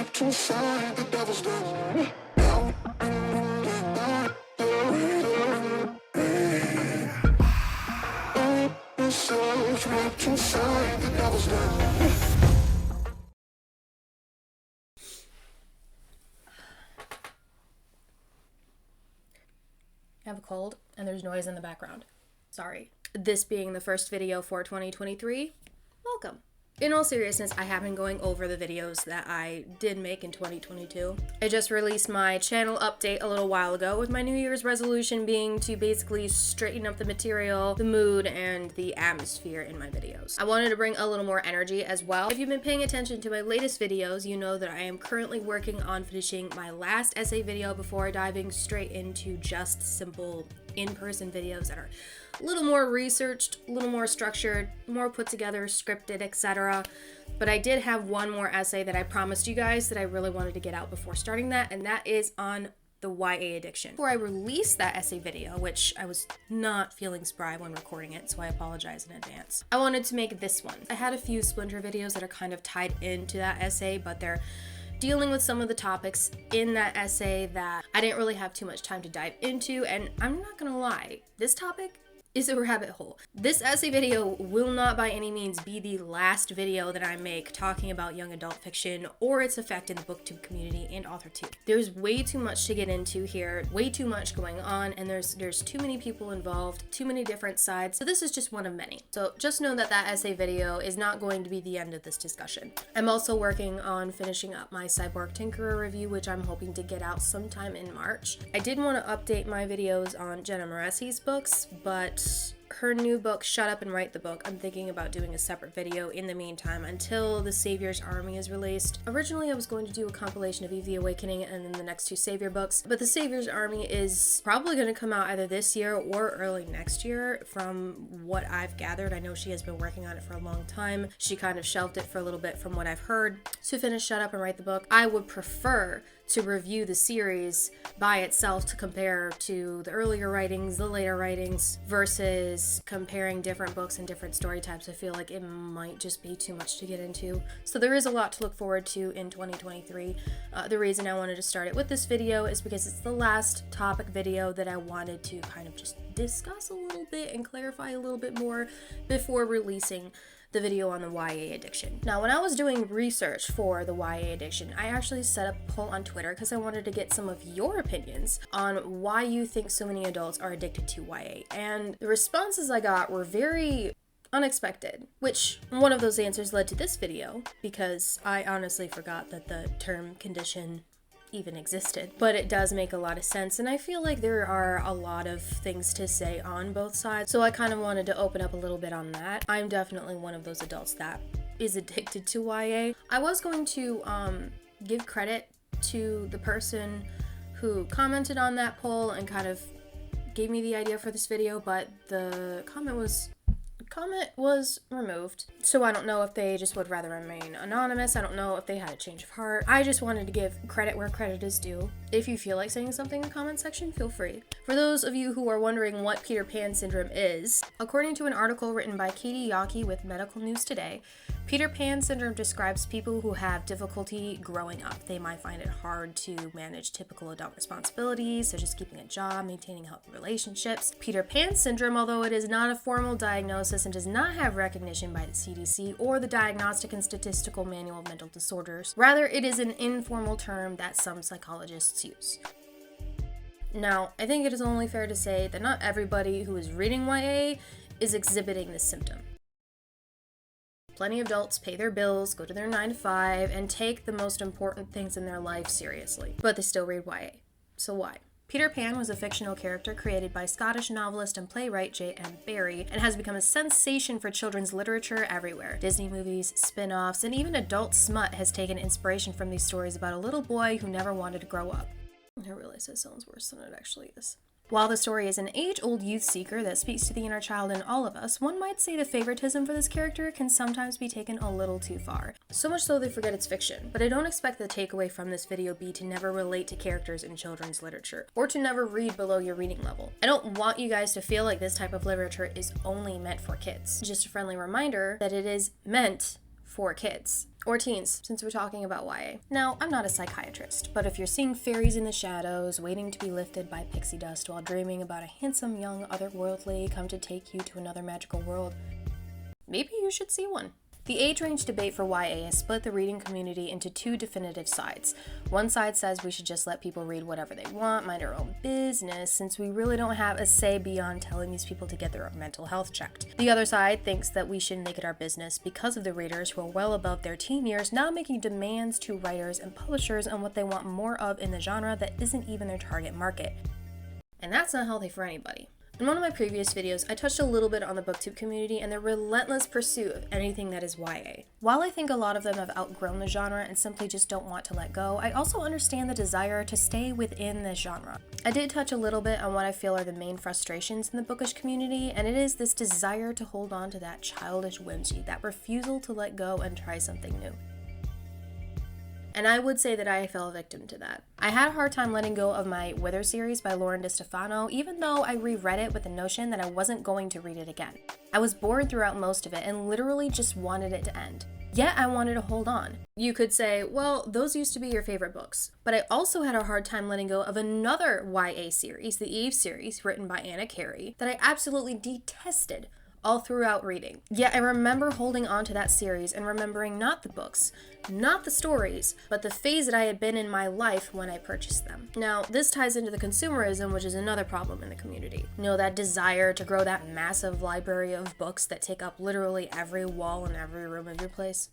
trapped inside the devil's den. So trapped inside the devil's den. I have a cold and there's noise in the background. Sorry. This being the first video for 2023, welcome. In all seriousness, I have been going over the videos that I did make in 2022. I just released my channel update a little while ago, with my New Year's resolution being to basically straighten up the material, the mood, and the atmosphere in my videos. I wanted to bring a little more energy as well. If you've been paying attention to my latest videos, you know that I am currently working on finishing my last essay video before diving straight into just simple in-person videos that are a little more researched, a little more structured, more put together, scripted, etc. But I did have one more essay that I promised you guys that I really wanted to get out before starting that, and that is on the YA addiction. Before I released that essay video, which I was not feeling spry when recording it, so I apologize in advance, I wanted to make this one. I had a few splinter videos that are kind of tied into that essay, but they're dealing with some of the topics in that essay that I didn't really have too much time to dive into, and I'm not gonna lie, this topic is a rabbit hole. This essay video will not by any means be the last video that I make talking about young adult fiction or its effect in the booktube community and author too. There's way too much to get into here, way too much going on, and there's too many people involved, too many different sides, so this is just one of many. So just know that that essay video is not going to be the end of this discussion. I'm also working on finishing up my Cyborg Tinkerer review, which I'm hoping to get out sometime in March. I did want to update my videos on Jenna Moressi's books, but her new book, Shut Up and Write the Book, I'm thinking about doing a separate video in the meantime until The Savior's Army is released. Originally, I was going to do a compilation of Eve the Awakening and then the next two Savior books, but The Savior's Army is probably going to come out either this year or early next year from what I've gathered. I know she has been working on it for a long time. She kind of shelved it for a little bit from what I've heard. To finish Shut Up and Write the Book, I would prefer to review the series by itself to compare to the earlier writings, the later writings, versus comparing different books and different story types. I feel like it might just be too much to get into. So there is a lot to look forward to in 2023. The reason I wanted to start it with this video is because it's the last topic video that I wanted to kind of just discuss a little bit and clarify a little bit more before releasing the video on the YA addiction. Now, when I was doing research for the YA addiction, I actually set up a poll on Twitter because I wanted to get some of your opinions on why you think so many adults are addicted to YA. And the responses I got were very unexpected, which one of those answers led to this video because I honestly forgot that the term condition even existed, but it does make a lot of sense, and I feel like there are a lot of things to say on both sides, so I kind of wanted to open up a little bit on that. I'm definitely one of those adults that is addicted to YA. I was going to give credit to the person who commented on that poll and kind of gave me the idea for this video, but the comment was removed. So I don't know if they just would rather remain anonymous. I don't know if they had a change of heart. I just wanted to give credit where credit is due. If you feel like saying something in the comment section, feel free. For those of you who are wondering what Peter Pan Syndrome is, according to an article written by Katie Yockey with Medical News Today, Peter Pan Syndrome describes people who have difficulty growing up. They might find it hard to manage typical adult responsibilities, such as keeping a job, maintaining healthy relationships. Peter Pan Syndrome, although it is not a formal diagnosis and does not have recognition by the CDC or the Diagnostic and Statistical Manual of Mental Disorders, rather it is an informal term that some psychologists use. Now, I think it is only fair to say that not everybody who is reading YA is exhibiting this symptom. Plenty of adults pay their bills, go to their 9 to 5, and take the most important things in their life seriously, but they still read YA. So why? Peter Pan was a fictional character created by Scottish novelist and playwright J.M. Barrie and has become a sensation for children's literature everywhere. Disney movies, spin-offs, and even adult smut has taken inspiration from these stories about a little boy who never wanted to grow up. I realize that sounds worse than it actually is. While the story is an age-old youth seeker that speaks to the inner child in all of us, one might say the favoritism for this character can sometimes be taken a little too far. So much so they forget it's fiction. But I don't expect the takeaway from this video be to never relate to characters in children's literature, or to never read below your reading level. I don't want you guys to feel like this type of literature is only meant for kids. Just a friendly reminder that it is meant for kids. Or teens, since we're talking about YA. Now, I'm not a psychiatrist, but if you're seeing fairies in the shadows, waiting to be lifted by pixie dust while dreaming about a handsome young otherworldly come to take you to another magical world, maybe you should see one. The age range debate for YA has split the reading community into two definitive sides. One side says we should just let people read whatever they want, mind our own business, since we really don't have a say beyond telling these people to get their mental health checked. The other side thinks that we should make it our business because of the readers who are well above their teen years now making demands to writers and publishers on what they want more of in the genre that isn't even their target market. And that's not healthy for anybody. In one of my previous videos, I touched a little bit on the booktube community and their relentless pursuit of anything that is YA. While I think a lot of them have outgrown the genre and simply just don't want to let go, I also understand the desire to stay within this genre. I did touch a little bit on what I feel are the main frustrations in the bookish community, and it is this desire to hold on to that childish whimsy, that refusal to let go and try something new. And I would say that I fell victim to that. I had a hard time letting go of my Wither series by Lauren DeStefano, even though I reread it with the notion that I wasn't going to read it again. I was bored throughout most of it and literally just wanted it to end. Yet I wanted to hold on. You could say, well, those used to be your favorite books. But I also had a hard time letting go of another YA series, the Eve series, written by Anna Carey, that I absolutely detested all throughout reading. Yet I remember holding on to that series and remembering not the books, not the stories, but the phase that I had been in my life when I purchased them. Now, this ties into the consumerism, which is another problem in the community. You know, that desire to grow that massive library of books that take up literally every wall and every room of your place,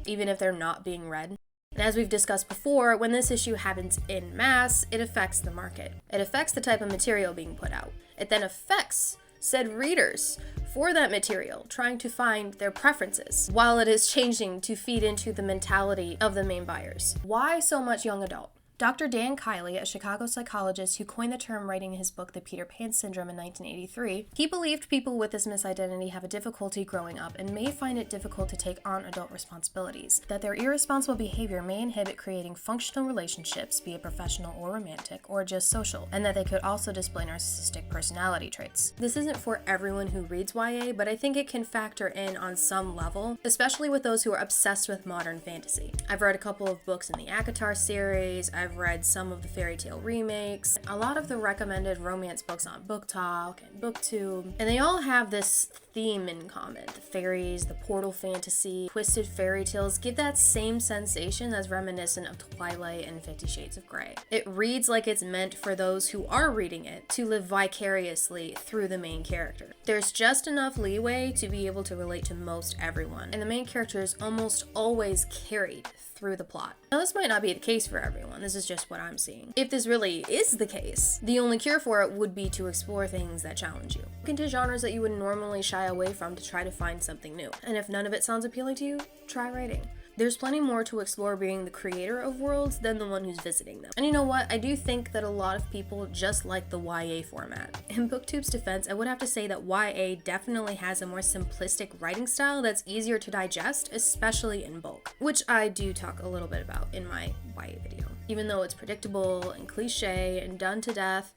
even if they're not being read. And as we've discussed before, when this issue happens en masse, it affects the market. It affects the type of material being put out. It then affects said readers for that material, trying to find their preferences, while it is changing to feed into the mentality of the main buyers. Why so much young adult? Dr. Dan Kiley, a Chicago psychologist who coined the term writing his book The Peter Pan Syndrome in 1983, he believed people with this misidentity have a difficulty growing up and may find it difficult to take on adult responsibilities, that their irresponsible behavior may inhibit creating functional relationships, be it professional or romantic, or just social, and that they could also display narcissistic personality traits. This isn't for everyone who reads YA, but I think it can factor in on some level, especially with those who are obsessed with modern fantasy. I've read a couple of books in the ACOTAR series, I've read some of the fairy tale remakes, a lot of the recommended romance books on Book Talk and BookTube, and they all have this theme in common. The fairies, the portal fantasy, twisted fairy tales give that same sensation that's reminiscent of Twilight and 50 Shades of Grey. It reads like it's meant for those who are reading it to live vicariously through the main character. There's just enough leeway to be able to relate to most everyone, and the main character is almost always carried through the plot. Now, this might not be the case for everyone. This is just what I'm seeing. If this really is the case, the only cure for it would be to explore things that challenge you. Look into genres that you would normally shy away from to try to find something new. And if none of it sounds appealing to you, try writing. There's plenty more to explore being the creator of worlds than the one who's visiting them. And you know what? I do think that a lot of people just like the YA format. In BookTube's defense, I would have to say that YA definitely has a more simplistic writing style that's easier to digest, especially in bulk, which I do talk a little bit about in my YA video. Even though it's predictable and cliche and done to death,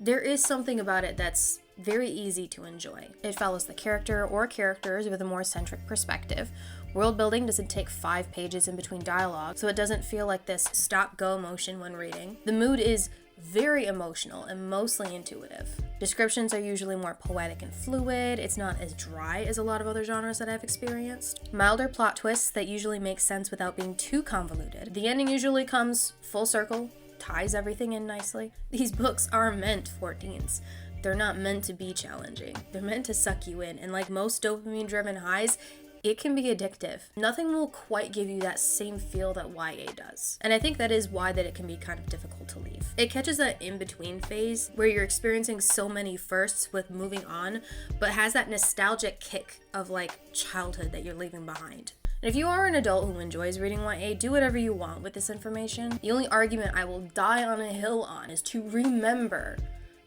there is something about it that's very easy to enjoy. It follows the character or characters with a more centric perspective. World building doesn't take 5 pages in between dialogue, so it doesn't feel like this stop-go motion when reading. The mood is very emotional and mostly intuitive. Descriptions are usually more poetic and fluid. It's not as dry as a lot of other genres that I've experienced. Milder plot twists that usually make sense without being too convoluted. The ending usually comes full circle, ties everything in nicely. These books are meant for teens. They're not meant to be challenging. They're meant to suck you in, and like most dopamine-driven highs, it can be addictive. Nothing will quite give you that same feel that YA does. And I think that is why that it can be kind of difficult to leave. It catches that in-between phase where you're experiencing so many firsts with moving on, but has that nostalgic kick of like childhood that you're leaving behind. And if you are an adult who enjoys reading YA, do whatever you want with this information. The only argument I will die on a hill on is to remember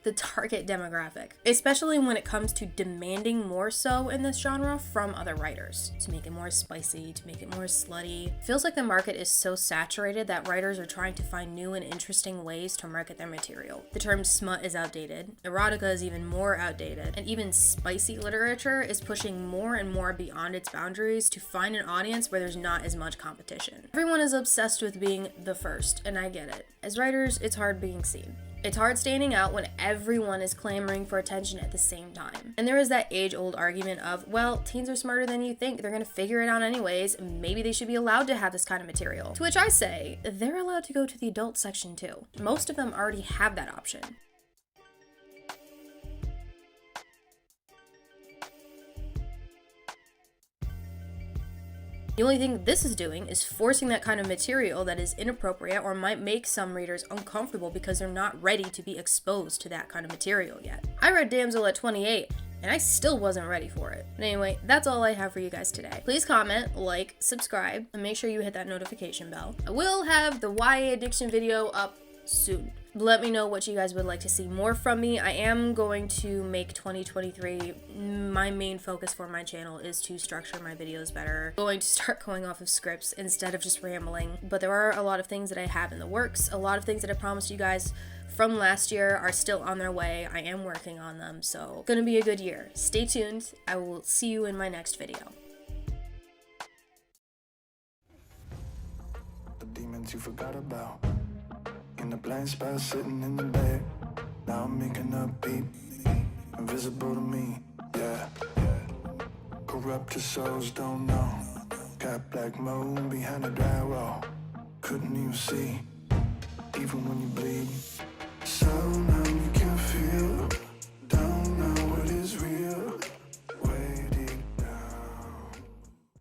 the target demographic, especially when it comes to demanding more so in this genre from other writers. To make it more spicy, to make it more slutty. Feels like the market is so saturated that writers are trying to find new and interesting ways to market their material. The term smut is outdated, erotica is even more outdated, and even spicy literature is pushing more and more beyond its boundaries to find an audience where there's not as much competition. Everyone is obsessed with being the first, and I get it. As writers, it's hard being seen. It's hard standing out when everyone is clamoring for attention at the same time. And there is that age-old argument of, well, teens are smarter than you think, they're gonna figure it out anyways, maybe they should be allowed to have this kind of material. To which I say, they're allowed to go to the adult section too. Most of them already have that option. The only thing this is doing is forcing that kind of material that is inappropriate or might make some readers uncomfortable because they're not ready to be exposed to that kind of material yet. I read Damsel at 28, and I still wasn't ready for it. But anyway, that's all I have for you guys today. Please comment, like, subscribe, and make sure you hit that notification bell. I will have the YA addiction video up soon. Let me know what you guys would like to see more from me. I am going to make 2023 my main focus for my channel is to structure my videos better. I'm going to start going off of scripts instead of just rambling. But there are a lot of things that I have in the works. A lot of things that I promised you guys from last year are still on their way. I am working on them, so it's gonna be a good year. Stay tuned. I will see you in my next video. The demons you forgot about. In the blind spot, sitting in the bed. Now I'm making up beat. Invisible to me, yeah. Corrupted souls don't know. Got black moon behind the drywall. Couldn't even see, even when you bleed. So now you can feel